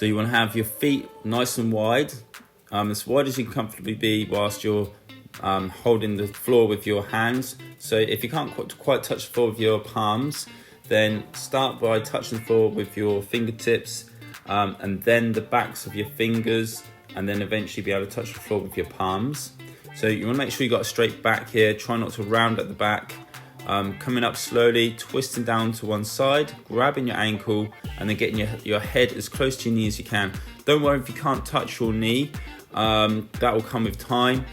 So you want to have your feet nice and wide, as wide as you can comfortably be whilst you're holding the floor with your hands. So if you can't quite touch the floor with your palms, then start by touching the floor with your fingertips, and then the backs of your fingers, and then eventually be able to touch the floor with your palms. So you want to make sure you got a straight back here. Try not to round at the back. Coming up slowly, twisting down to one side, grabbing your ankle, and then getting your head as close to your knee as you can. Don't worry if you can't touch your knee. That will come with time.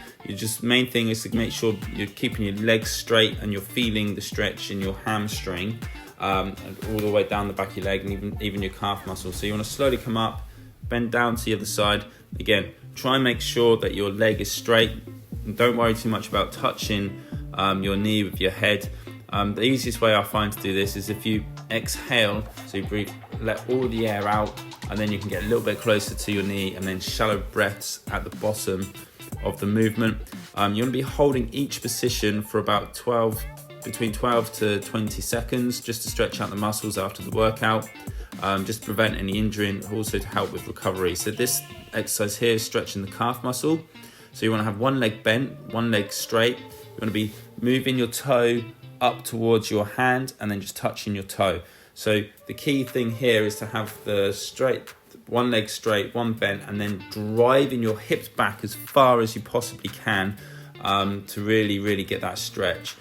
Main thing is to make sure you're keeping your legs straight and you're feeling the stretch in your hamstring, all the way down the back of your leg, and even your calf muscle. So you want to slowly come up, bend down to the other side. Again, try and make sure that your leg is straight, and don't worry too much about touching your knee with your head. The easiest way I find to do this is if you exhale, so you breathe, let all the air out, and then you can get a little bit closer to your knee, and then shallow breaths at the bottom of the movement. You want to be holding each position for about between 12 to 20 seconds, just to stretch out the muscles after the workout, just to prevent any injury, and also to help with recovery. So this exercise here is stretching the calf muscle. So you want to have one leg bent, one leg straight. You want to be moving your toe up towards your hand and then just touching your toe. So the key thing here is to have the one leg straight, one bent, and then driving your hips back as far as you possibly can, to really get that stretch.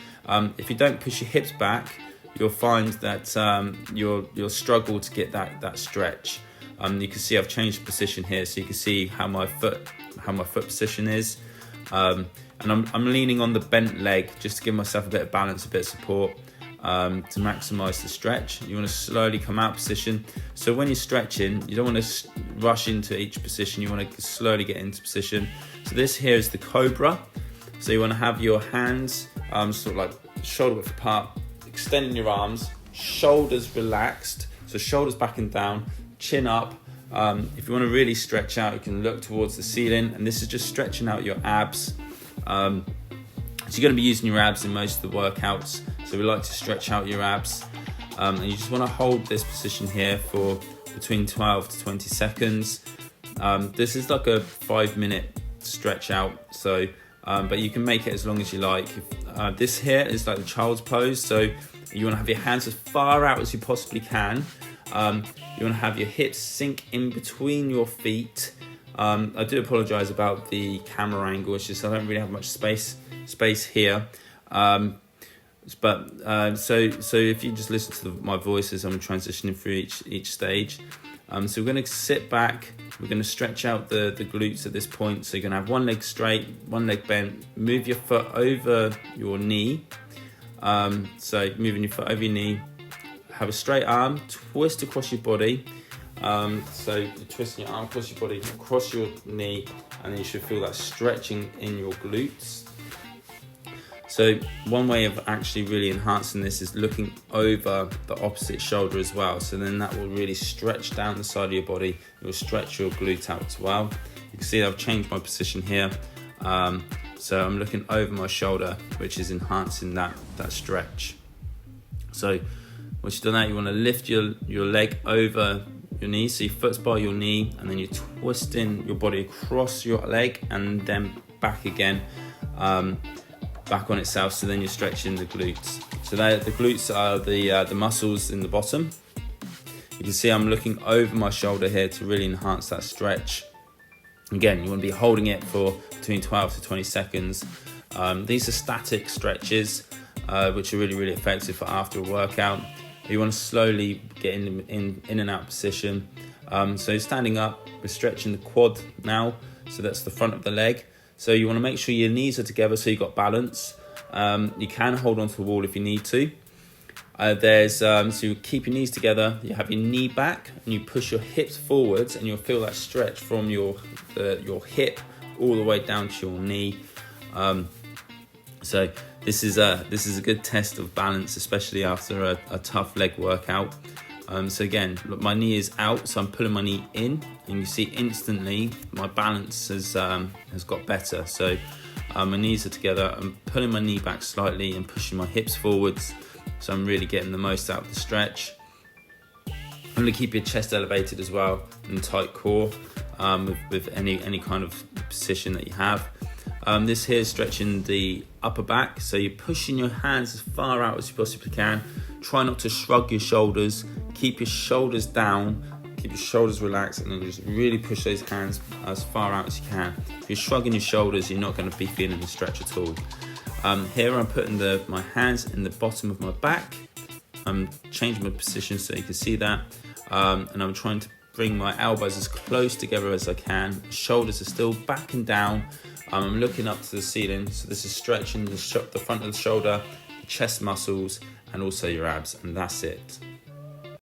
If you don't push your hips back, you'll find that you'll struggle to get that stretch. You can see I've changed the position here, so you can see how my foot position is. And I'm leaning on the bent leg just to give myself a bit of balance, a bit of support, to maximize the stretch. You want to slowly come out of position. So when you're stretching, you don't want to rush into each position. You want to slowly get into position. So this here is the Cobra. So you want to have your hands sort of like shoulder width apart, extending your arms, shoulders relaxed. So shoulders back and down, chin up. If you want to really stretch out, you can look towards the ceiling, and this is just stretching out your abs. So you're going to be using your abs in most of the workouts, so we like to stretch out your abs, and you just want to hold this position here for between 12 to 20 seconds. This is like a 5-minute stretch out, so but you can make it as long as you like. This here is like the child's pose, so you want to have your hands as far out as you possibly can. You want to have your hips sink in between your feet. I do apologise about the camera angle. It's just I don't really have much space here. So if you just listen to my voice as I'm transitioning through each stage. So we're going to sit back. We're going to stretch out the glutes at this point. So you're going to have one leg straight, one leg bent. Move your foot over your knee. So moving your foot over your knee. Have a straight arm, twist across your body. So you're twisting your arm across your body, across your knee, and then you should feel that stretching in your glutes. So one way of actually really enhancing this is looking over the opposite shoulder as well. So then that will really stretch down the side of your body. It will stretch your glute out as well. You can see I've changed my position here. So I'm looking over my shoulder, which is enhancing that stretch. So once you've done that, you want to lift your leg over your knee, so your foot's by your knee, and then you're twisting your body across your leg and then back again, back on itself. So then you're stretching the glutes. So the glutes are the muscles in the bottom. You can see I'm looking over my shoulder here to really enhance that stretch. Again, you want to be holding it for between 12 to 20 seconds. These are static stretches, which are really effective for after a workout. You want to slowly get in and out position. So standing up, we're stretching the quad now. So that's the front of the leg. So you want to make sure your knees are together so you've got balance. You can hold onto the wall if you need to. So you keep your knees together, you have your knee back, and you push your hips forwards, and you'll feel that stretch from your hip all the way down to your knee. So this is a good test of balance, especially after a tough leg workout. So again, look, my knee is out, so I'm pulling my knee in, and you see instantly my balance has got better. So my knees are together, I'm pulling my knee back slightly and pushing my hips forwards, so I'm really getting the most out of the stretch. I'm going to keep your chest elevated as well and tight core with any kind of position that you have. This here is stretching the upper back, so you're pushing your hands as far out as you possibly can. Try not to shrug your shoulders, keep your shoulders down, keep your shoulders relaxed, and then just really push those hands as far out as you can. If you're shrugging your shoulders, you're not going to be feeling the stretch at all. Here I'm putting my hands in the bottom of my back. I'm changing my position so you can see that, and I'm trying to bring my elbows as close together as I can. Shoulders are still back and down. I'm looking up to the ceiling, so this is stretching the front of the shoulder, the chest muscles, and also your abs, and that's it.